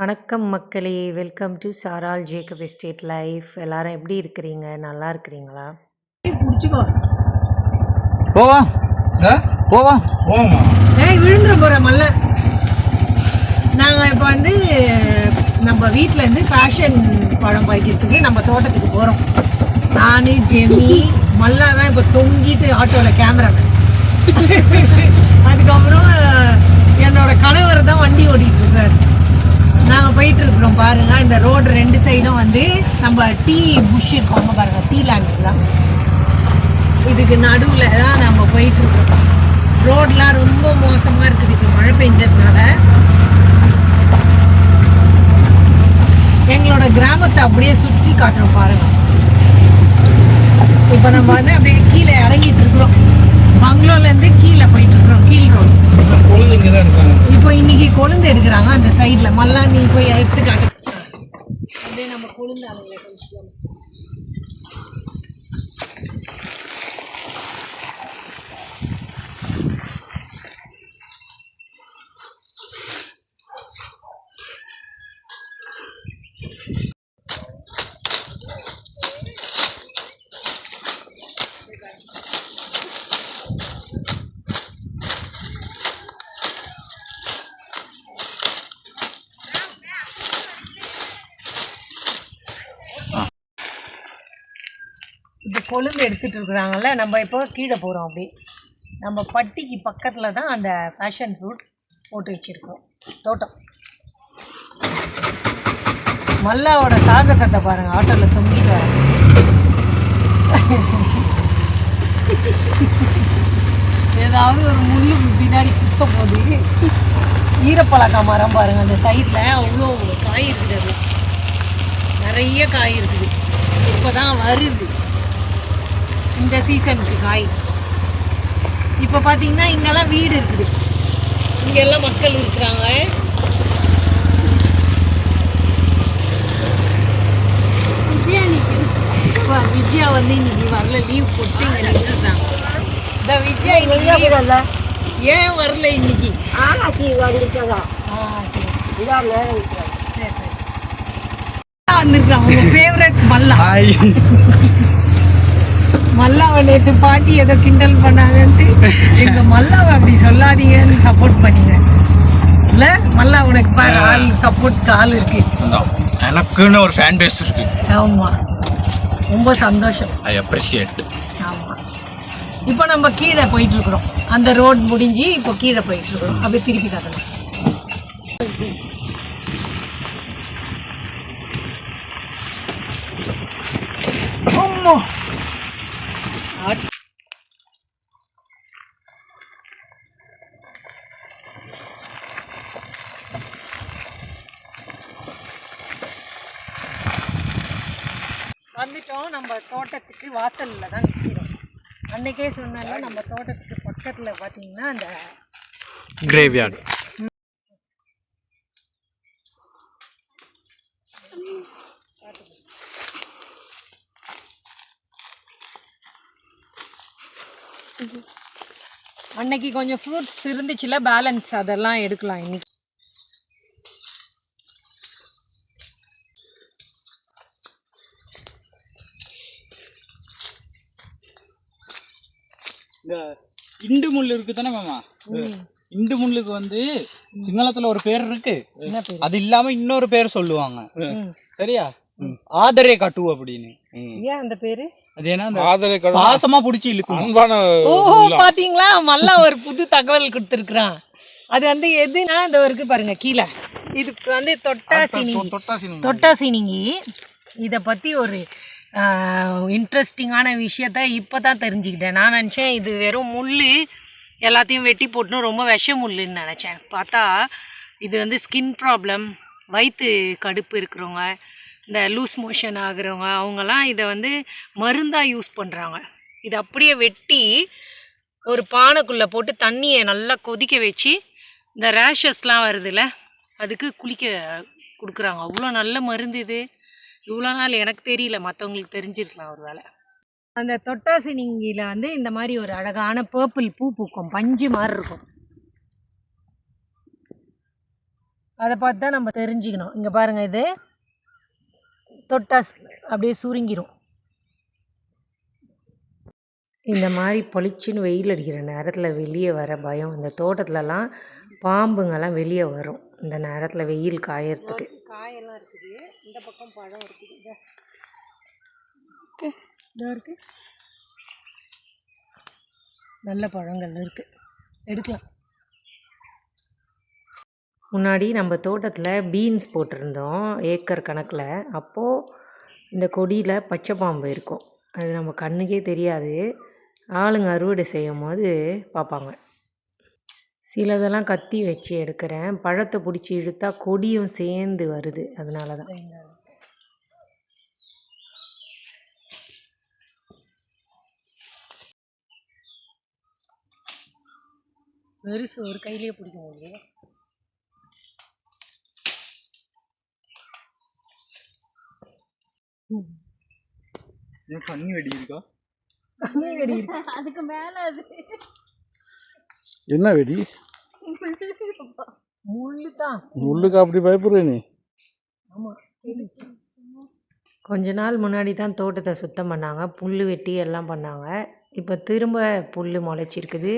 வணக்கம் மக்களே! Welcome to சாரால் ஜேக்கப் எஸ்டேட் லைஃப். எல்லாரும் எப்படி இருக்கிறீங்க? நல்லா இருக்கிறீங்களா? புடிச்சுக்கோ. போவா போவா போமா. விழுந்துற போற மல்ல. நாங்கள் இப்போ வந்து நம்ம வீட்டிலேருந்து பேஷன் பழம் பறிக்கிறதுக்கு நம்ம தோட்டத்துக்கு போகிறோம். நான் ஜெமி மல்லா தான் இப்போ தொங்கிட்டு ஆட்டோவில் கேமரா. அதுக்கப்புறம் என்னோட கணவர் தான் வண்டி ஓட்டிகிட்டு இருக்காரு. நாங்கள் போயிட்டுருக்குறோம் பாருங்கள். இந்த ரோடு 2 சைடும் வந்து நம்ம டீ புஷ் இருக்கோங்க பாருங்கள், டீ லேண்ட் தான். இதுக்கு நடுவில் தான் நம்ம போயிட்டுருக்கோம். ரோடெலாம் ரொம்ப மோசமாக இருக்குது இப்போ மழை பெஞ்சதுனால. எங்களோட கிராமத்தை அப்படியே சுற்றி காட்டுறோம் பாருங்கள். இப்போ நம்ம வந்து அப்படியே கீழே இறங்கிட்டு இருக்கிறோம். பங்களூர்லேருந்து கீழே போயிட்டுருக்குறோம், கீழ் ரோடு. இப்போ இன்னைக்கு கொழுந்து எடுக்கிறாங்க அந்த சைடில். மல்லா நீ போய் எடுத்து காட்டு. அப்படியே நம்ம கொழுந்து அவங்களை கொஞ்சம் இப்போ கொழுந்து எடுத்துகிட்டு இருக்கிறாங்கல்ல. நம்ம இப்போ கீழே போகிறோம். அப்படி நம்ம பட்டிக்கு பக்கத்தில் தான் அந்த பேஷன் ஃப்ரூட் போட்டு வச்சுருக்கோம் தோட்டம். மல்லாவோட சாகசத்தை பாருங்கள், ஆட்டோவில் தொங்கிட்டு வர. ஏதாவது ஒரு முள்ளு பின்னாடி குத்த போகுது. ஈரப்பழக்கா மரம் பாருங்கள், அந்த சைடில் அவ்வளோ காய் இருக்குது. அது நிறைய காய் இருக்குது. இப்போ தான் வருது இந்த சீசனுக்கு காய். இப்போ பார்த்தீங்கன்னா இங்கெல்லாம் வீடு இருக்குது, இங்கெல்லாம் மக்கள் இருக்கிறாங்க. விஜயா வந்து இன்னைக்கு வரல, லீவ் போட்டு இங்கே நின்றுட்டாங்க. இந்த விஜயா இன்னைக்கு வரல. ஏன் வரல இன்னைக்கு? சரி சரி வந்திருக்காங்க. உங்க ஃபேவரட் மல்லா. மல்லாவை நேற்று பாட்டி ஏதோ கிண்டல் பண்ணாங்கன்ட்டு எங்க மல்லாவை அப்படி சொல்லாதீங்கன்னு சப்போர்ட் பண்ணீங்க இல்ல? மல்லா உனக்கு பாரு, ஆள் சப்போர்ட் ஆள் இருக்கு. எனக்குன்னு ஒரு ஃபேன் பேஸ் இருக்கு. ஆமா, ரொம்ப சந்தோஷம். I appreciate. ஆமா, இப்போ நம்ம கீழே போயிட்டு இருக்கிறோம். அந்த ரோட் முடிஞ்சு இப்போ கீழே போயிட்டு இருக்கிறோம். அப்படியே திருப்பி காட்டணும். வந்துட்டோம். நம்ம தோட்டத்துக்கு வாசலில் தான் நிற்கிறோம். அன்றைக்கே சொன்னால நம்ம தோட்டத்துக்கு பக்கத்தில் பார்த்தீங்கன்னா அந்த கிரேவ்யார்டு. அன்னைக்கு கொஞ்சம் ஃப்ரூட்ஸ் இருந்துச்சுல, பேலன்ஸ், அதெல்லாம் எடுக்கலாம் இன்னைக்கு. இண்டு முள் இருக்கு தானே மாமா? இண்டு முள்ளுக்கு வந்து சிங்களத்துல ஒரு பேர் இருக்கு. அது இல்லாம இன்னொரு பேர் சொல்லுவாங்க, சரியா? ஆதரே காட்டு அப்படின்னு. ஏன் அந்த பேரு? அது ஏன்னா பாசமா புடிச்சு இழுக்கும். ஓஹோ, பாத்தீங்களா? மல்லா ஒரு புது தகவல் கொடுத்துருக்குறான். அது வந்து எதுனா இந்த இருக்கு பாருங்க கீழே. இதுக்கு வந்து தொட்டாசினிங்கி. இதை பற்றி ஒரு இன்ட்ரெஸ்டிங்கான விஷயத்த இப்போ தான் தெரிஞ்சுக்கிட்டேன். நான் நினச்சேன் இது வெறும் முள் எல்லாத்தையும் வெட்டி போட்டுன்னு ரொம்ப விஷ முள்ளுன்னு நினச்சேன். பார்த்தா இது வந்து ஸ்கின் ப்ராப்ளம், வயிற்று கடுப்பு இருக்கிறவங்க, இந்த லூஸ் மோஷன் ஆகுறவங்க, அவங்கெல்லாம் இதை வந்து மருந்தாக யூஸ் பண்ணுறாங்க. இதை அப்படியே வெட்டி ஒரு பானைக்குள்ளே போட்டு தண்ணியை நல்லா கொதிக்க வச்சு இந்த ரேஷஸ்லாம் வருதுல்ல, அதுக்கு குளிக்க கொடுக்குறாங்க. அவ்வளோ நல்ல மருந்து இது. இவ்வளோ நாள் எனக்கு தெரியல, மற்றவங்களுக்கு தெரிஞ்சிருக்கலாம் ஒரு வேளை. அந்த தொட்டாசினிங்கியில் வந்து இந்த மாதிரி ஒரு அழகான பர்பிள் பூ பூக்கும், பஞ்சு மாதிரி இருக்கும். அதை பார்த்து தான் நம்ம தெரிஞ்சுக்கணும். இங்கே பாருங்கள், இது தொட்டா அப்படியே சுருங்கிரும். இந்த மாதிரி பொலிச்சின்னு வெயில் அடிக்கிற நேரத்தில் வெளியே வர பயம். இந்த தோட்டத்துலலாம் பாம்புங்கெல்லாம் வெளியே வரும் இந்த நேரத்தில் வெயில் காயறதுக்கு. காயெல்லாம் இருக்குது, இந்த பக்கம் பழம் இருக்குது. ஓகே, இதோ இருக்குது, நல்ல பழங்கள் இருக்குது, எடுக்கலாம். முன்னாடி நம்ம தோட்டத்தில் பீன்ஸ் போட்டிருந்தோம் ஏக்கர் கணக்கில். அப்போது இந்த கொடியில் பச்சை பாம்பு இருக்கும். அது நம்ம கண்ணுக்கே தெரியாது, ஆளுங்க அறுவடை செய்யும் போது பார்ப்பாங்க. சிலதெல்லாம் கத்தி வச்சு எடுக்கிறேன், பழத்தை பிடிச்சி இழுத்தா கொடியும் சேர்ந்து வருது, அதனால தான். பெருசு ஒரு கையிலேயே பிடிக்க முடியும். தண்ணி வெடி இருக்கா? தண்ணி வெடி இருக்கு, அதுக்கு மேலே அது என்ன வெடி? முள்ளு தான். முள்ளுக்கு அப்படி பயப்படுற நீ? ஆமாம். கொஞ்ச நாள் முன்னாடி தான் தோட்டத்தை சுத்தம் பண்ணாங்க, புல் வெட்டி எல்லாம் பண்ணாங்க. இப்போ திரும்ப புல் முளைச்சிருக்குது.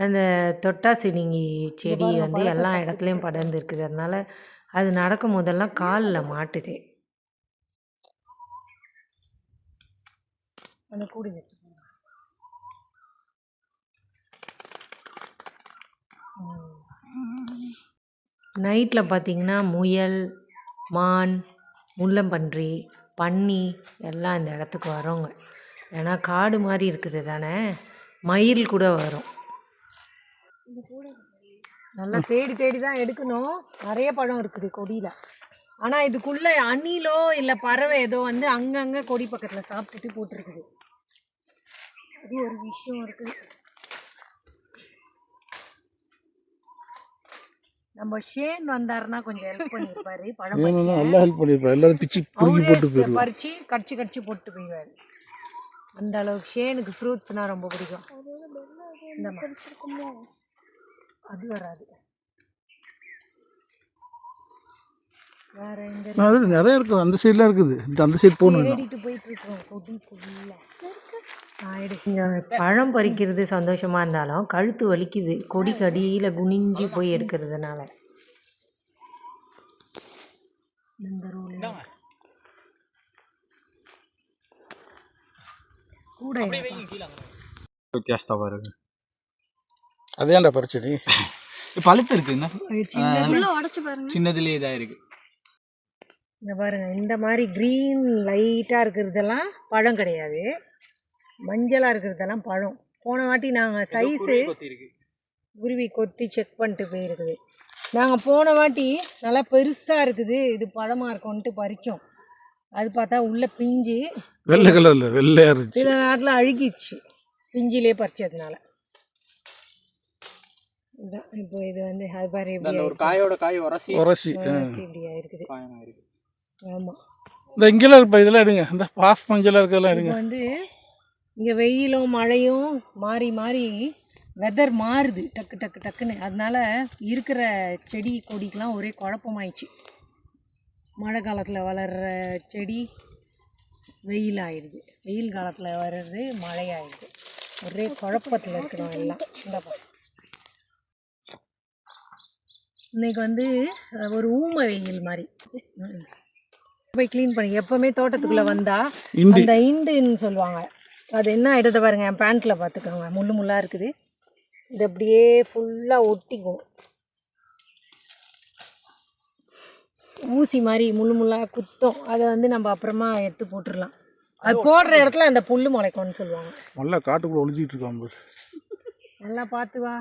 அந்த தொட்டாசினிங்கி செடி வந்து எல்லா இடத்துலையும் படர்ந்து இருக்குது. அதனால் அது நடக்கும் போதெல்லாம் காலில் மாட்டுது. அந்த கூடி வச்சு நைட்டில் பார்த்திங்கன்னா முயல், மான், முள்ளம்பன்றி, பன்னி எல்லாம் இந்த இடத்துக்கு வரோங்க. ஏன்னா காடு மாதிரி இருக்குது தானே, மயில் கூட வரும். நல்லா தேடி தேடி தான் எடுக்கணும். நிறைய பழம் இருக்குது கொடியில். ஆனால் இதுக்குள்ளே அணிலோ இல்லை பறவை ஏதோ வந்து அங்கங்கே கொடி பக்கத்தில் சாப்பிட்டுட்டு போட்டிருக்குது. அது ஒரு விஷயம் இருக்குது. நம்ம ஷேன் வந்தாருன்னா கொஞ்சம் ஹெல்ப் பண்ணியிருப்பாரு. பழம் நல்லா ஹெல்ப் பண்ணியிருப்பாரு. எல்லாரும் பிச்சு பிடிக்கி போட்டு போயிடுவாரு, பறிச்சு கடிச்சு கடிச்சு போட்டு போயிடுவாரு. அந்த அளவுக்கு ஷேனுக்கு ஃப்ரூட்ஸ்னால் ரொம்ப பிடிக்கும். அது வராது. வேற எங்க அது நிறைய இருக்குது, அந்த சைட்லாம் இருக்குது. அந்த சைடு போகணும். தேடிட்டு போயிட்டு இருக்கோம் கொடிக்குள்ள. பழம் பறிக்கிறது சந்தோஷமாக இருந்தாலும் கழுத்து வலிக்குது, கொடிக்கு அடியில் குனிஞ்சு போய் எடுக்கிறதுனால. இந்த ரோல் கூட வித்தியாசம் பாருங்க. அதேண்டா பறிச்சடி பழுத்து இருக்கு, சின்னதுல இதாக இருக்கு. இங்க பாருங்க, இந்த மாதிரி க்ரீன் லைட்டாக இருக்கிறதெல்லாம் பழம் கிடையாது, மஞ்சளாக இருக்கிறதெல்லாம் பழம். போன வாட்டி நாங்கள் சைஸு குருவி கொத்தி செக் பண்ணிட்டு போயிருக்குது. நாங்கள் போன வாட்டி நல்லா பெருசாக இருக்குது, இது பழமாக இருக்கும்ன்ட்டு பறித்தோம். அது பார்த்தா உள்ளே பிஞ்சு வெள்ளை கலரில் வெள்ளையாக இருந்துச்சு. சில நேரத்தில் அழுகிடுச்சு பிஞ்சிலே பறிச்சதுனால. இதுதான் இப்போ இது வந்து அது பாரு எப்படி ஒரு காயோட காய் உரசி இப்படியா இருக்குது. ஆமாம், இந்த இங்கெல்லாம் இருப்பா, இதெல்லாம் எடுங்க. இந்த பாஃப் மஞ்சளாக இருக்கிறதெல்லாம் எடுங்க. வந்து இங்கே வெயிலும் மழையும் மாறி மாறி வெதர் மாறுது டக்கு டக்கு டக்குன்னு. அதனால இருக்கிற செடி கொடிக்கெலாம் ஒரே குழப்பமாயிடுச்சு. மழை காலத்தில் வளர்கிற செடி வெயில் ஆயிடுது, வெயில் காலத்தில் வர்றது மழை ஆயிடுது. ஒரே குழப்பத்தில் இருக்கிறோம் எல்லாம். இந்தப்பா இன்னைக்கு வந்து ஒரு ஊமை வெயில் மாதிரி. போய் க்ளீன் பண்ணி எப்போவுமே தோட்டத்துக்குள்ளே வந்தால் அந்த இண்டுன்னு சொல்லுவாங்க, அது என்ன ஆகிடுது பாருங்கள். என் பேண்ட்டில் பார்த்துக்கோங்க, முள்ளு முள்ளாக இருக்குது. இது அப்படியே ஃபுல்லாக ஒட்டிக்கும், ஊசி மாதிரி முள்ளு முள்ளாக குத்தும். அதை வந்து நம்ம அப்புறமா எடுத்து போட்டுடலாம். அது போடுற இடத்துல அந்த புல் முளைக்கும்னு சொல்லுவாங்க. நல்லா காட்டுக்குள்ளே ஒழிச்சிட்டு இருக்கான், நல்லா பார்த்து வா.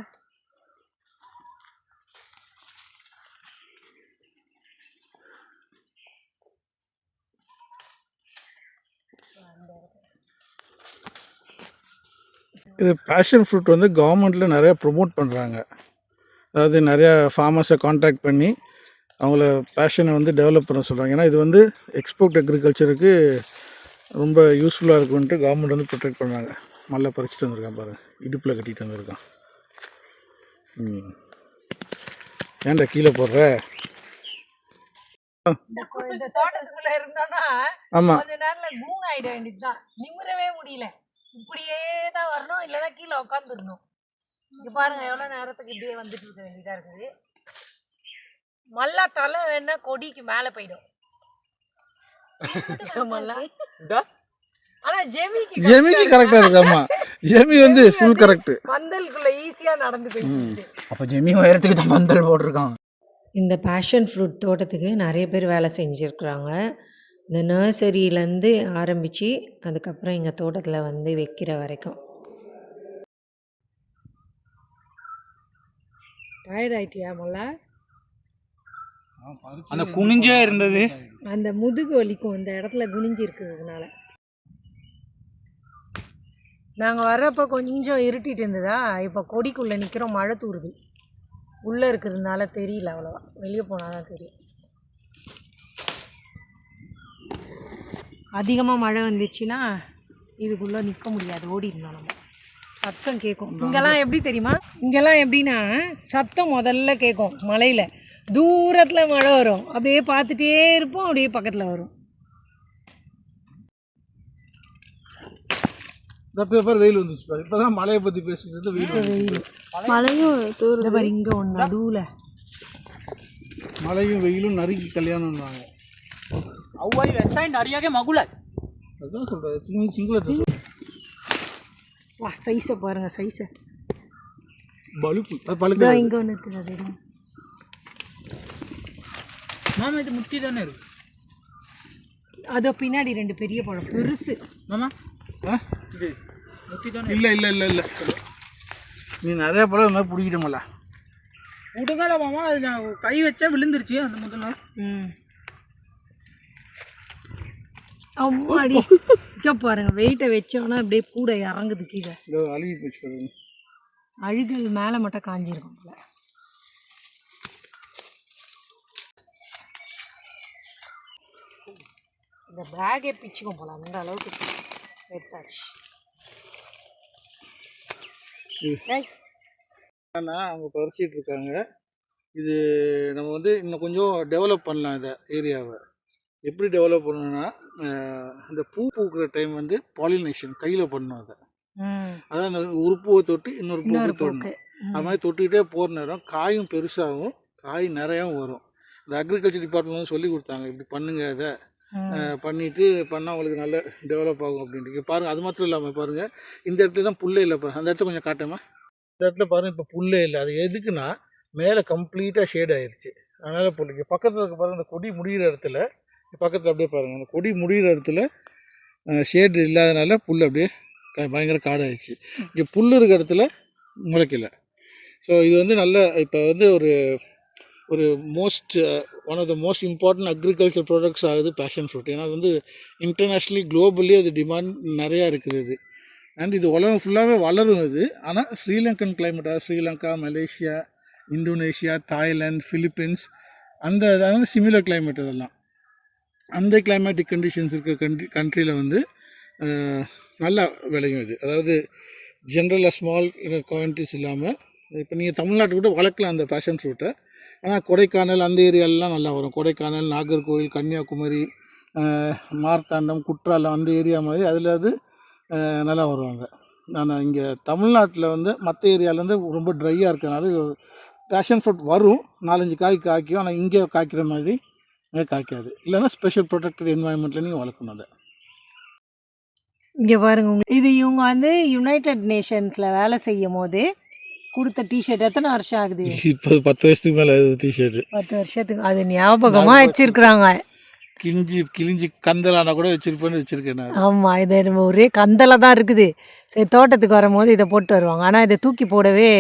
இது பேஷன் ஃப்ரூட் வந்து கவர்மெண்ட்டில் நிறையா ப்ரொமோட் பண்ணுறாங்க. அதாவது நிறையா ஃபார்மர்ஸை காண்டாக்ட் பண்ணி அவங்கள பேஷனை வந்து டெவலப் பண்ண சொல்கிறாங்க. ஏன்னா இது வந்து எக்ஸ்போர்ட் அக்ரிகல்ச்சருக்கு ரொம்ப யூஸ்ஃபுல்லாக இருக்குன்ட்டு கவர்மெண்ட் வந்து ப்ரொடெக்ட் பண்ணுறாங்க. மல்ல பறிச்சுட்டு வந்திருக்கான் பாருங்கள், இடுப்பில் கட்டிகிட்டு வந்திருக்கான். ஏன்டா கீழே போடுற? இந்த தோட்டத்துக்குள்ள இருந்தோம்னா ஆமாம் கொஞ்ச நேரத்துல கூன் ஆயிட வேண்டியதுதான். நிமிரவே முடியல. இப்படியே தான் வரணும், இல்லைன்னா கீழே உட்காந்துடணும். இங்க பாருங்க எவ்வளவு நேரத்துக்கு இப்படியே வந்துட்டு இருக்க வேண்டியதா இருக்குது. மல்லா தலை வேணா கொடிக்கு மேல போயிடும். மல்லா. ஆனா ஜெமிக்கு கரெக்டாக இருக்கு. ஆமாம், ஜெமி வந்து ஃபுல் கரெக்டு. பந்தலுக்குள்ள ஈஸியா நடந்து போயிட்டு. அப்போ ஜெமி உயரத்துக்கு தான் பந்தல் போட்டிருக்காங்க. இந்த பேஷன் ஃப்ரூட் தோட்டத்துக்கு நிறைய பேர் வேலை செஞ்சுருக்குறாங்க. இந்த நர்சரியிலேருந்து ஆரம்பித்து அதுக்கப்புறம் எங்கள் தோட்டத்தில் வந்து வைக்கிற வரைக்கும். டயர்ட் ஆயிட்டியா மல்லா? அந்த குனிஞ்சே இருந்தது. அந்த முதுகு வலிக்கும் இந்த இடத்துல குனிஞ்சு இருக்கிறதுனால. நாங்கள் வர்றப்போ கொஞ்சம் இருட்டிட்டு இருந்ததா, இப்போ கொடிக்குள்ளே நிற்கிறோம், மழை தூருது. உள்ளே இருக்கிறதுனால தெரியல அவ்வளோவா, வெளியே போனால் தான் தெரியும். அதிகமாக மழை வந்துச்சுன்னா இதுக்குள்ளே நிற்க முடியாது, ஓடிடணும் நம்ம. சத்தம் கேட்கும். இங்கெல்லாம் எப்படி தெரியுமா, இங்கெல்லாம் எப்படின்னா சத்தம் முதல்ல கேட்கும் மலையில். தூரத்தில் மழை வரும், அப்படியே பார்த்துட்டே இருப்போம், அப்படியே பக்கத்தில் வரும். பேப்பர் வெயில் வந்துச்சு பாரு. இப்போ தான் மழையை பற்றி பேசுகிறது. வெயில் மழையும் தூரம் இங்கே ஒன்று நடுவில். மழையும் வெயிலும் நறுக்கி கல்யாணம்வாங்க. அவ்வாய் வெசாய் நிறையாவே மகுல. அதுதான் சொல்கிறேன், சிங்களத்தை. வா சைஸை பாருங்கள், சைஸை. பழுப்பு பழுப்பு இங்கே ஒன்று இருக்குது. அது மாமா இது முத்தி தானே இருக்கு. அதோ பின்னாடி 2 பெரிய பழம் பெருசு. மாமா இது முத்தி தானே? இல்லை இல்லை இல்லை இல்லை, நீ நிறைய பழம் இந்த மாதிரி பிடிக்கிட்டோம்ல. விடுங்கல மாமா, அது நான் கை வச்சா விழுந்துருச்சு அந்த முதல்ல. அம்மாடி பாருங்க, வெயிட்டை வச்சோன்னா அப்படியே கூட இறங்குது கீழே. அழுகி போச்சு. அழுகல் மேலே மட்டும் காஞ்சிருக்கும் போல. இந்த பேக்கே பிச்சுக்கும் போல, அந்த அளவுக்கு எடுத்தாச்சு. அவங்க பறிச்சிட்டு இருக்காங்க. இது நம்ம வந்து இன்னும் கொஞ்சம் டெவலப் பண்ணலாம் இந்த ஏரியாவை. எப்படி டெவலப் பண்ணணும்னா, இந்த பூ பூக்கிற டைம் வந்து பாலினேஷன் கையில் பண்ணணும். அதை அதான் அந்த ஒரு பூவை தொட்டு இன்னொரு பூவை தொடணும். அது மாதிரி தொட்டுக்கிட்டே போகிற நேரம் காயும் பெருசாகும், காய் நிறையாவும் வரும். இந்த அக்ரிகல்ச்சர் டிபார்ட்மெண்ட் வந்து சொல்லி கொடுத்தாங்க, இப்படி பண்ணுங்க, அதை பண்ணிவிட்டு பண்ணால் உங்களுக்கு நல்ல டெவலப் ஆகும் அப்படின்ட்டு. பாருங்கள், அது மாத்திரம் இல்லாமல் பாருங்கள், இந்த இடத்துல தான் புல்லே இல்லை பாருங்கள். அந்த இடத்துல கொஞ்சம் காட்டேமா, இந்த இடத்துல பாருங்கள் இப்போ புல்லே இல்லை. அது எதுக்குன்னா மேலே கம்ப்ளீட்டாக ஷேட் ஆயிடுச்சு, அதனால் புல்லுக்கு பக்கத்தில் இருக்க பாருங்கள். இந்த கொடி முடிகிற இடத்துல பக்கத்தில் அப்படியே பாருங்கள், அந்த கொடி முடிகிற இடத்துல ஷேடு இல்லாதனால புல் அப்படியே பயங்கர காடாயிடுச்சு. இங்கே புல் இருக்க இடத்துல முளைக்கல. ஸோ இது வந்து நல்ல இப்போ வந்து ஒரு one of the most important agriculture products ஆகுது பேஷன் ஃப்ரூட். ஏன்னா அது வந்து இன்டர்நேஷ்னலி குளோபலி அது டிமாண்ட் நிறையா இருக்குது இது. அண்ட் இது உலகம் ஃபுல்லாகவே வளரும் இது. ஆனால் ஸ்ரீலங்கன் கிளைமேட்டாக Sri Lanka, Malaysia, Indonesia, Thailand, Philippines அந்த வந்து சிமிலர் கிளைமேட். இதெல்லாம் அந்த கிளைமேட்டிக் கண்டிஷன்ஸ் இருக்க கண்ட்ரியில் வந்து நல்லா விளையும் இது. அதாவது ஜென்ரலாக ஸ்மால் குவான்டிட்டிஸ் இல்லாமல் இப்போ நீங்கள் தமிழ்நாட்டு கூட வளர்க்கலாம் அந்த பேஷன் ஃப்ரூட்டை. ஆனால் கொடைக்கானல் அந்த ஏரியாலெலாம் நல்லா வரும். கொடைக்கானல், நாகர்கோவில், கன்னியாகுமரி, மார்த்தாண்டம், குற்றாலம் அந்த ஏரியா மாதிரி அதில் அது நல்லா வருவாங்க. ஆனால் இங்கே தமிழ்நாட்டில் வந்து மற்ற ஏரியாவில் வந்து ரொம்ப ட்ரையாக இருக்கிறனால பேஷன் ஃப்ரூட் வரும், 4-5 காய் காய்க்கும். ஆனால் இங்கே காய்க்கிற மாதிரி காய்க்காது. இல்லைன்னா ஸ்பெஷல் ப்ரொடெக்டட் என்வாயன்மெண்ட்டில் நீங்கள் வளர்க்கணும் அதை. இங்கே பாருங்க, இது இவங்க வந்து யுனைடெட் நேஷன்ஸில் வேலை செய்யும் போது கொடுத்த டிஷர்ட். எத்தனை வருஷம் ஆகுது? இப்போ 10 வருஷத்துக்கு மேலே டிஷர்ட். 10 வருஷத்துக்கு. அது ஞாபகமாக வச்சுருக்குறாங்க. கிழிஞ்சி கந்தலானா கூட வச்சுருக்கேன் நான். ஆமாம், இது ஒரே கந்தலை தான் இருக்குது. சரி, தோட்டத்துக்கு வரும்போது இதை போட்டு வருவாங்க. ஆனால் இதை தூக்கி போடவே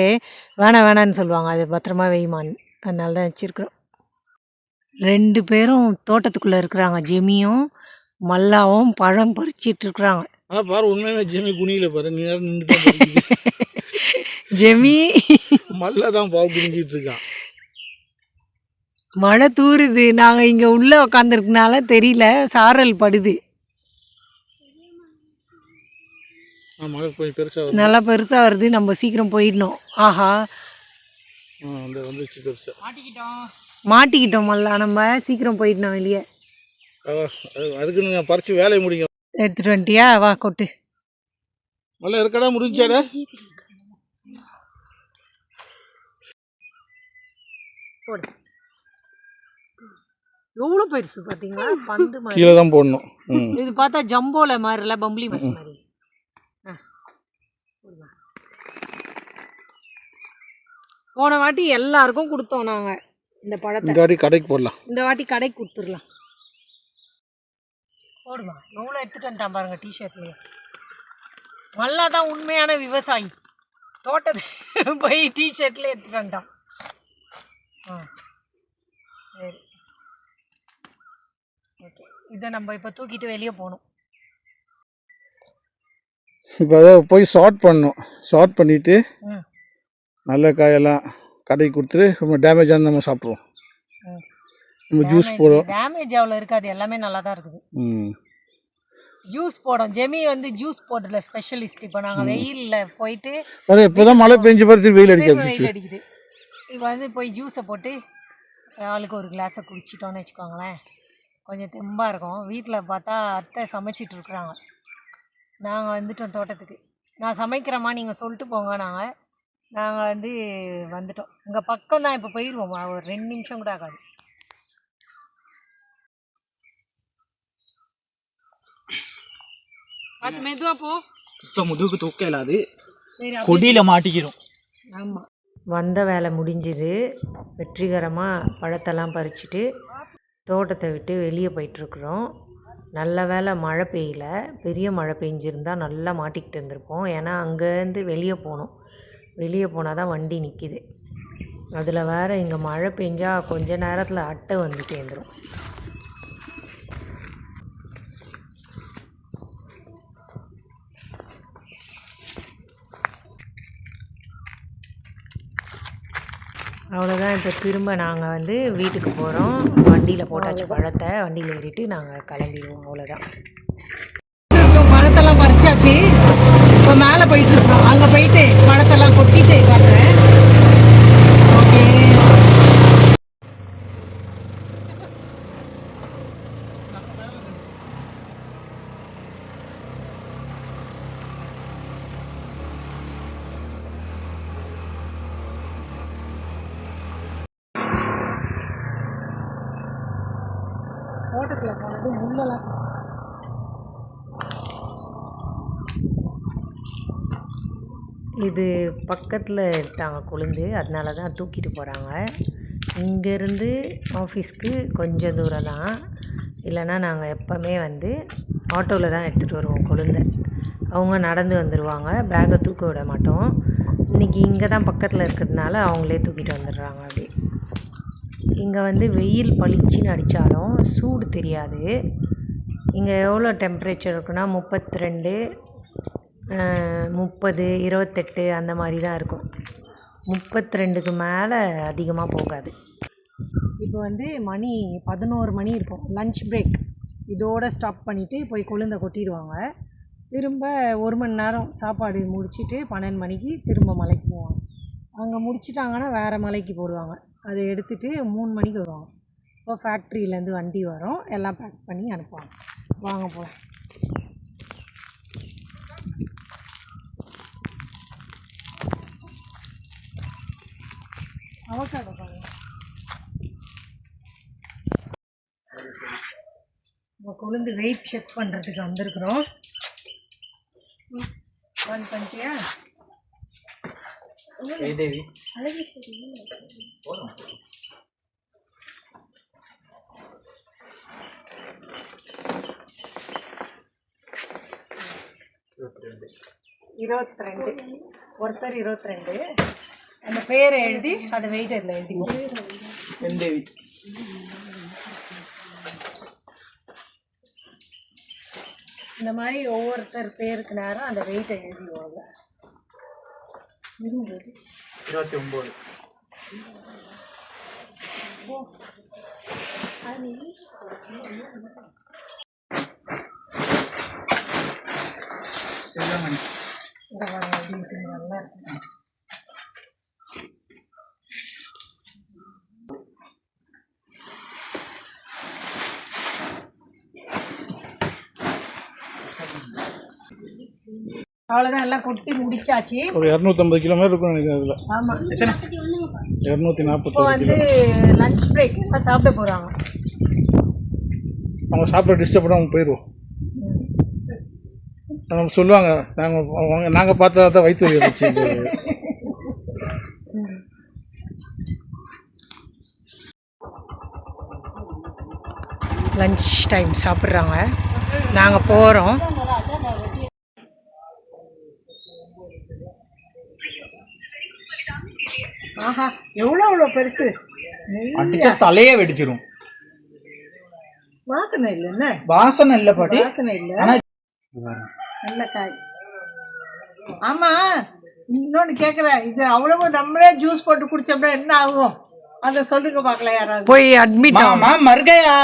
வேணான்னு சொல்லுவாங்க. அது பத்திரமா வெய்மான்னு, அதனால தான் வச்சுருக்குறோம். 2 பேரும் தோட்டத்துக்குள்ளே இருக்கிறாங்க. ஜெமியும் மல்லாவும் பழம் பறிச்சிட்ருக்குறாங்க. ஆனால் பாரு, உண்மையாக ஜெமி குனியில் பாரு, நீ நேரம் நின்று தான் ஜெமி மல்லா தான் பாவு குனிஞ்சிட்டு இருக்கான். மழை தூருது, நாங்கள் இங்கே உள்ளே உக்காந்துருக்கனால தெரியல, சாரல் படுது. மழை கொஞ்சம் பெருசாக நல்லா பெருசாக வருது, நம்ம சீக்கிரம் போயிடணும். ஆஹா, அந்த வந்துச்சு பெருசாக. மாட்டிக்கிட்டோம் மல்லா, நம்ம சீக்கிரம் போயிட்டோம் வெளியே. அதுக்கு நான் பறிச்சு வேலையை முடியும். எடுத்துட்டு வந்துட்டியா? வா கொட்டு. மல்ல இருக்கடா, முடிஞ்சாடா? போடு. எவ்வளோ பெருசு பார்த்தீங்களா, பந்து மாதிரி. கீழே தான் போடணும். இது பார்த்தா ஜம்போல மாதிரி இல்லை, பம்பளி பஸ் மாதிரி. போன வாட்டி எல்லாருக்கும் கொடுத்தோம் நாங்கள் இந்த பழத்தை. இந்த வாட்டி கடைக்கு போடலாம். இந்த வாட்டி கடைக்கு கொடுத்துடலாம். போடுமா, எவ்வளோ எடுத்துட்டு வந்துட்டான் பாருங்க டிஷர்ட்லேயே. நல்லா தான் உண்மையான விவசாயி, தோட்டத்தை போய் டிஷர்ட்லேயே எடுத்துட்டு வந்துட்டான். சரி, ஓகே. இதை நம்ம இப்போ தூக்கிட்டு வெளியே போகணும். இப்போ அதை போய் ஷார்ட் பண்ணணும். ஷார்ட் பண்ணிவிட்டு நல்ல காயெல்லாம் கடைக்கு கொடுத்துட்டு நம்ம டேமேஜ் ஆன நம்ம சாப்பிடுவோம். நம்ம ஜூஸ் போடுவோம். டேமேஜ் அவ்வளோ இருக்காது, எல்லாமே நல்லா தான் இருக்குது. ஜூஸ் போடும். ஜெமி வந்து ஜூஸ் போடுறதுல ஸ்பெஷலிஸ்ட். இப்போ நாங்கள் வெயிலில் போயிட்டு இப்போதான் மழை பெஞ்சு பார்த்து வெயில் அடிக்குது. இப்போ வந்து போய் ஜூஸை போட்டு ஆளுக்கு ஒரு கிளாஸை குடிச்சிட்டோன்னு வச்சுக்கோங்களேன், கொஞ்சம் தெம்பாக இருக்கும். வீட்டில் பார்த்தா அத்தை சமைச்சிட்டு இருக்கிறாங்க, நாங்கள் வந்துட்டோம் தோட்டத்துக்கு. நான் சமைக்கிறேம்மா, நீங்கள் சொல்லிட்டு போங்க. நாங்கள் வந்து வந்துட்டோம். இங்கே பக்கம் தான், இப்போ போயிடுவோம்மா, ஒரு 2 நிமிஷம் கூட ஆகாது. அது மெதுவாக போ, முதுகுக்கு தூக்க இல்லாது, கொடியில் மாட்டிக்கிறோம். ஆமாம். வந்த வேலை முடிஞ்சுது. வெற்றிகரமாக பழத்தெல்லாம் பறிச்சுட்டு தோட்டத்தை விட்டு வெளியே போயிட்டுருக்குறோம். நல்ல வேலை மழை பெய்யல. பெரிய மழை பெஞ்சிருந்தால் நல்லா மாட்டிக்கிட்டு இருந்திருப்போம். ஏன்னா அங்கேருந்து வெளியே போகணும். வெளியே போனால் தான் வண்டி நிற்கிது. அதில் வேறு இங்கே மழை பெஞ்சால் கொஞ்ச நேரத்தில் அட்டை வந்து சேர்ந்துடும். அவ்வளோதான். இப்போ திரும்ப நாங்கள் வந்து வீட்டுக்கு போகிறோம். வண்டியில் போட்டாச்சு பழத்தை, வண்டியில் ஏறிட்டு நாங்கள் கிளம்பிடுவோம். அவ்வளோதான். பழத்தெல்லாம் பறிச்சாச்சு. இப்போ மேலே போயிட்டு இருக்கோம். அங்கே போயிட்டு பழத்தெல்லாம் கொட்டிட்டு வர்றேன். ஓகே. தோட்டத்தில் போனது முன்னெல்லாம் இது பக்கத்தில் எடுத்தாங்க கொழுந்து, அதனால தான் தூக்கிட்டு போகிறாங்க. இங்கேருந்து ஆஃபீஸ்க்கு கொஞ்சம் தூரம் தான். இல்லைன்னா நாங்கள் எப்போவுமே வந்து ஆட்டோவில் தான் எடுத்துகிட்டு வருவோம் கொழுந்தை. அவங்க நடந்து வந்துடுவாங்க, பேக்கை தூக்க விட மாட்டோம். இன்றைக்கி இங்கே தான் பக்கத்தில் இருக்கிறதுனால அவங்களே தூக்கிட்டு வந்துடுறாங்க. அப்படி இங்கே வந்து வெயில் பளிச்சுன்னு அடித்தாலும் சூடு தெரியாது. இங்கே எவ்வளோ டெம்பரேச்சர் இருக்குன்னா 32, 30, 28 அந்த மாதிரி தான் இருக்கும். 32க்கு மேலே அதிகமாக போகாது. இப்போ வந்து மணி 11 மணி இருக்கும், லன்ச் பிரேக். இதோடு ஸ்டாப் பண்ணிவிட்டு போய் கொழுந்தை கொட்டிடுவாங்க. திரும்ப 1 மணி நேரம் சாப்பாடு முடிச்சுட்டு 12 மணிக்கு திரும்ப மலைக்கு போவாங்க. அங்கே முடிச்சிட்டாங்கன்னா வேறு மலைக்கு போடுவாங்க. அதை எடுத்துகிட்டு 3 மணிக்கு வருவாங்க. இப்போ ஃபேக்ட்ரியிலேருந்து வண்டி வரும், எல்லாம் பேக் பண்ணி அனுப்புவாங்க. வாங்க போகலாம். அவக்காடோ பாருங்க. நம்ம கொழுந்து வெயிட் செக் பண்ணுறதுக்கு வந்திருக்குறோம். ஆன் பண்ணிட்டியா? தேவி இருபத்தி ஒருத்தர் 22. அந்த பேரை எழுதி அதை வெயிட்டரில் எழுதிக்குவோம். தேவி இந்த மாதிரி ஒவ்வொருத்தர் பேருக்கு நேரம் அந்த வெயிட்டை எழுதிடுவாங்க. 29. நல்லா இருக்கு. அவ்வளோதான் எல்லாம் கொட்டி முடிச்சாச்சு. ஒரு 250 கிலோமீட்டர் இருக்கும் நினைக்கிறேன் அதில். ஆமாம், 240 இப்போ வந்து லஞ்ச் பிரேக் எல்லாம் சாப்பிட போகிறாங்க. அவங்க சாப்பிட டிஸ்டர்ப் பண்ண அவங்க போயிடுவோம். நம்ம சொல்லுவாங்க நாங்கள் பார்த்தா தான் வயிற்று வலி வந்துச்சு. லஞ்ச் டைம் சாப்பிட்றாங்க, நாங்கள் போகிறோம். ஆஹா எவ்வளோ பெருசு, அடிச்சா தலையே வெடிச்சிரும். வாசனை இல்லைன்னு. வாசனை இல்லை பாட்டி, வாசனை இல்லை, ஆனா நல்ல காய். ஆமா, இன்னொன்னு கேக்குறேன், இது அவ்வளவு நம்மளே ஜூஸ் போட்டு குடிச்சோம்னா என்ன ஆகும் அதை சொல்லுங்க பார்க்கலாம் யாராவது. போய் அட்மிட் மாமா மர்கையா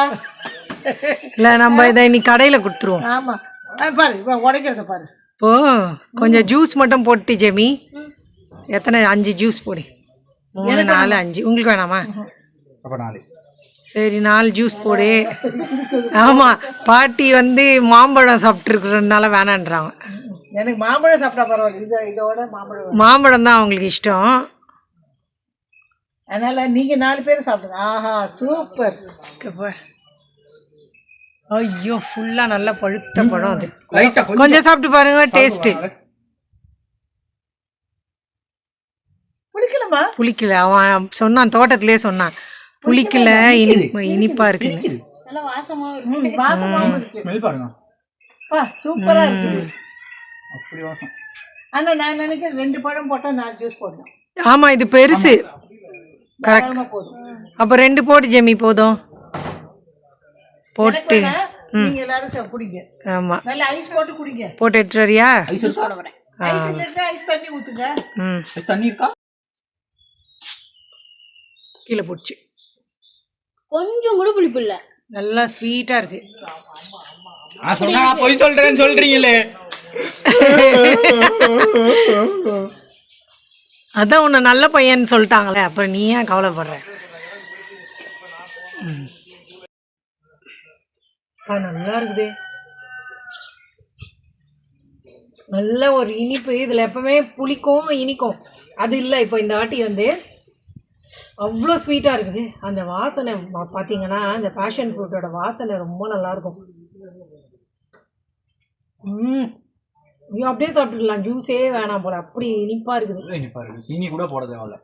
இல்லை, நம்ம இதை இன்னைக்கு கடையில் கொடுத்துருவோம். ஆமா, பாரு இப்போ உடைக்கிறத பாரு. இப்போ கொஞ்சம் ஜூஸ் மட்டும் போட்டு ஜெமி, எத்தனை 5 ஜூஸ் போடு. 3 4 5 உங்களுக்கு வேணாமா? அப்ப 4 சரி 4 ஜூஸ் போடு. ஆமாம், பாட்டி வந்து மாம்பழம் சாப்பிட்ருக்குறதுனால வேணான்றாங்க. எனக்கு மாம்பழம் சாப்பிட்டா பரவாயில்ல, இதோட மாம்பழம் தான் அவங்களுக்கு இஷ்டம். அதனால நீங்க 4 பேர் சாப்பிடுங்க. ஆஹா சூப்பர். ஐயோ ஃபுல்லாக நல்லா பழுத்த பழம் அது. லைட்டா கொஞ்சம் சாப்பிட்டு பாருங்க, டேஸ்ட்டு. குளிக்கலாமா? புளிக்கல, அவன் சொன்னான், தோட்டத்திலே சொன்னான் புளிக்கல, இனிப்பா இருக்குன்னு. வாசமாவும் இருக்கு. ஸ்மெல் பாருங்க, சூப்பரா இருக்குது. அப்படி வாசம். ஆனா நான் நினைக்கிறேன் 2 பழம் போட்டா 4 ஜூஸ் போடணும். ஆமா, இது பெருசு. கரெக்ட். போதும். அப்ப 2 போட்டு ஜெமி போதும். போட்டு நீங்க எல்லாரும் குடிங்க. ஆமா, நல்ல ஐஸ் போட்டு குடிங்க. போட்டு எடுத்துட்டு வரியா? ஐஸ் இல்ல, ஐஸ் தண்ணி ஊத்துங்க. ஐஸ் தண்ணி இருக்கா? கீழே போச்சு. கொஞ்சம் கூட புளிப்பு இல்ல, நல்லா ஸ்வீட்டா இருக்கு. நான் சொன்னா போய் சொல்றேன்னு சொல்றீங்களே. அதான் உன்னை நல்ல பையன் சொல்லிட்டாங்களே, அப்புறம் நீ ஏன் கவலைப்படுற? நல்லா இருக்குது, நல்ல ஒரு இனிப்பு. இதில் எப்பவுமே புளிக்கும் இனிக்கும், அது இல்லை. இப்போ இந்த வாட்டி வந்து அவ்வளோ ஸ்வீட்டாக இருக்குது. அந்த வாசனை பார்த்தீங்கன்னா, அந்த பேஷன் ஃப்ரூட்டோட வாசனை ரொம்ப நல்லாயிருக்கும். ஐயோ, அப்படியே சாப்பிட்டுக்கலாம், ஜூஸே வேணாம் போல, அப்படி இனிப்பாக இருக்குது. சீனி கூட போட தேவையில்ல,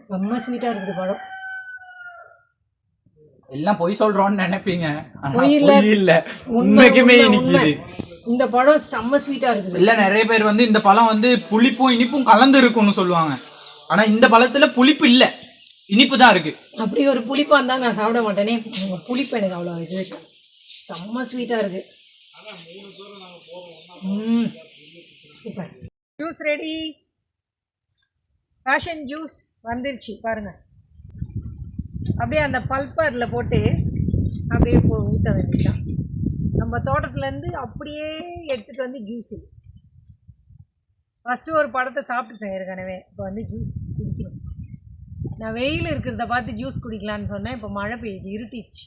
செம்ம ஸ்வீட்டாக இருக்குது பழம். எல்லாம் பொய் சொல்றோம்னு நினைப்பீங்க, பொய் இல்ல, உண்மைக்குமே இனிக்குது. இந்த பழம் செம்ம ஸ்வீட்டாக இருக்குது. இல்ல, நிறைய பேர் வந்து இந்த பழம் வந்து புளிப்பும் இனிப்பும் கலந்து இருக்கும்னு சொல்லுவாங்க. ஆனா இந்த பழத்துல புளிப்பு இல்ல, இனிப்பு தான் இருக்கு. அப்படி ஒரு புளிப்பா இருந்தா நான் சாப்பிட மாட்டேனே. புளிப்பு எனக்கு அவ்வளோ இது, செம்ம ஸ்வீட்டா இருக்கு. Super. Juice ready, passion juice வந்துருச்சு பாருங்க. அப்படியே அந்த பல்பரில் போட்டு அப்படியே ஊற்ற வேண்டியதுதான். நம்ம தோட்டத்துலேருந்து அப்படியே எடுத்துகிட்டு வந்து ஜூஸ். ஃபஸ்ட்டு ஒரு பழத்தை சாப்பிட்டுட்டேன் ஏற்கனவே, இப்போ வந்து ஜூஸ் குடிக்கணும். நான் வெயில் இருக்கிறத பார்த்து ஜூஸ் குடிக்கலான்னு சொன்னேன், இப்போ மழை பெய்யுது, இருட்டிடுச்சு.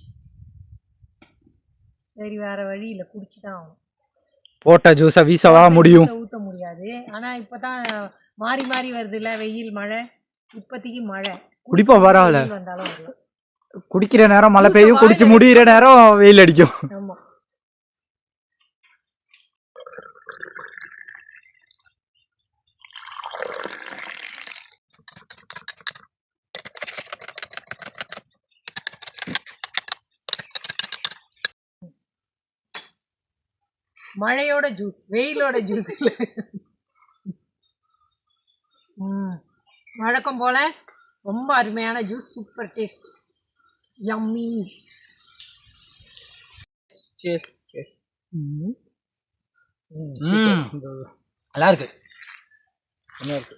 சரி, வேறு வழி இல்லை, குடிச்சு தான் ஆகும். போட்ட ஜூஸை வீசவா முடியும்? ஊற்ற முடியாது. ஆனால் இப்போ தான் மாறி மாறி வருது இல்லை, வெயில் மழை. இப்போதைக்கு மழை, குடிப்போம் பரவாயில்ல. வந்தாலும் வரலாம். குடிக்கிற நேரம் மழை பெய்யும், குடிச்சு முடிகிற நேரம் வெயில் அடிக்கும். ஆமாம். மழையோட ஜூஸ், வெயிலோட ஜூஸ் இல்லை. வழக்கம் போல ரொம்ப அருமையான ஜூஸ், சூப்பர் டேஸ்ட், யம்மி. நல்லா இருக்கு, நல்லா இருக்கு.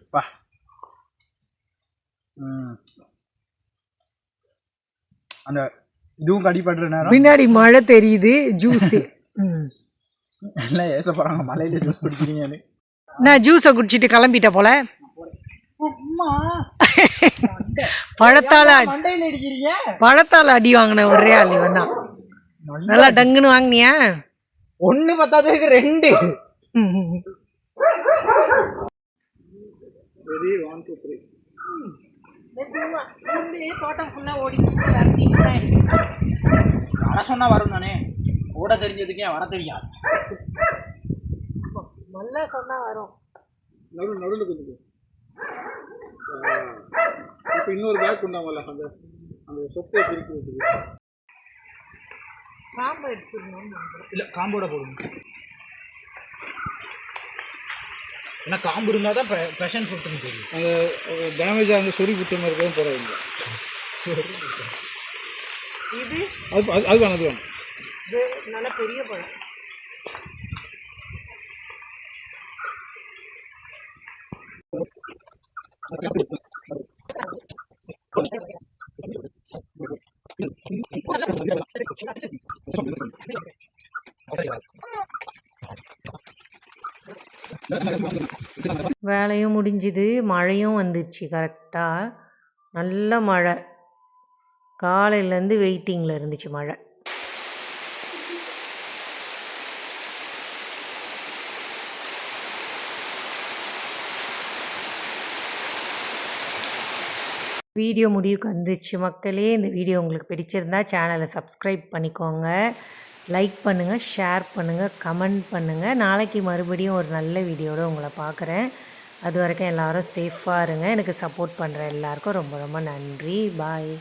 அந்த இதுவும் கடிப்படுற நேரம் பின்னாடி மழை தெரியுது, ஜூஸ் எல்லாம் ஏச போறாங்க, மலையில ஜூஸ் குடிக்கிறீங்கன்னு. நான் ஜூஸை குடிச்சிட்டு கிளம்பிட்ட போல. பழத்தால அடி வாங்கின ஒரே ஆளி வேணா, நல்லா டங்குன்னு வாங்கினியா? 1 பத்தாததுக்கு 2. ரெடி 1 2 3. தோட்டம் ஃபுல்லாக ஓடிச்சு தான் இருக்கு. வர சொன்னா வரும் தானே, ஓட தெரிஞ்சதுக்கே வர தெரியாது. நல்லா சொன்னால் வரும். நடுவில் கொஞ்சம் இப்போ இன்னொரு பேக் கொண்டாமல அந்த அந்த சொத்தை பிரிக்கிறது. காம்பு எடுத்துடணும். இல்லை காம்போட போடுங்க, ஏன்னா காம்பு இருந்தால் தான் ப்ரெஷன் ஃபுட்டுன்னு தெரியும். அந்த டேமேஜ் அந்த சொறி புட்டு மாதிரி இருக்கவும் போகிறாங்க. இது அது வேணும் அது வேணும். இது நல்ல பெரிய பழம். வேலையும் முடிஞ்சுது, மழையும் வந்துருச்சு கரெக்டாக. நல்ல மழை, காலையிலேருந்து வெயிட்டிங்கில் இருந்துச்சு மழை. வீடியோ முடிவுக்கு வந்துச்சு மக்களே. இந்த வீடியோ உங்களுக்கு பிடிச்சிருந்தா சேனலை சப்ஸ்கிரைப் பண்ணிக்கோங்க, லைக் பண்ணுங்கள், ஷேர் பண்ணுங்கள், கமெண்ட் பண்ணுங்கள். நாளைக்கு மறுபடியும் ஒரு நல்ல வீடியோடு உங்களை பார்க்குறேன். அது வரைக்கும் எல்லோரும் சேஃபாக இருங்க. எனக்கு சப்போர்ட் பண்ணுற எல்லாருக்கும் ரொம்ப ரொம்ப நன்றி. பாய்.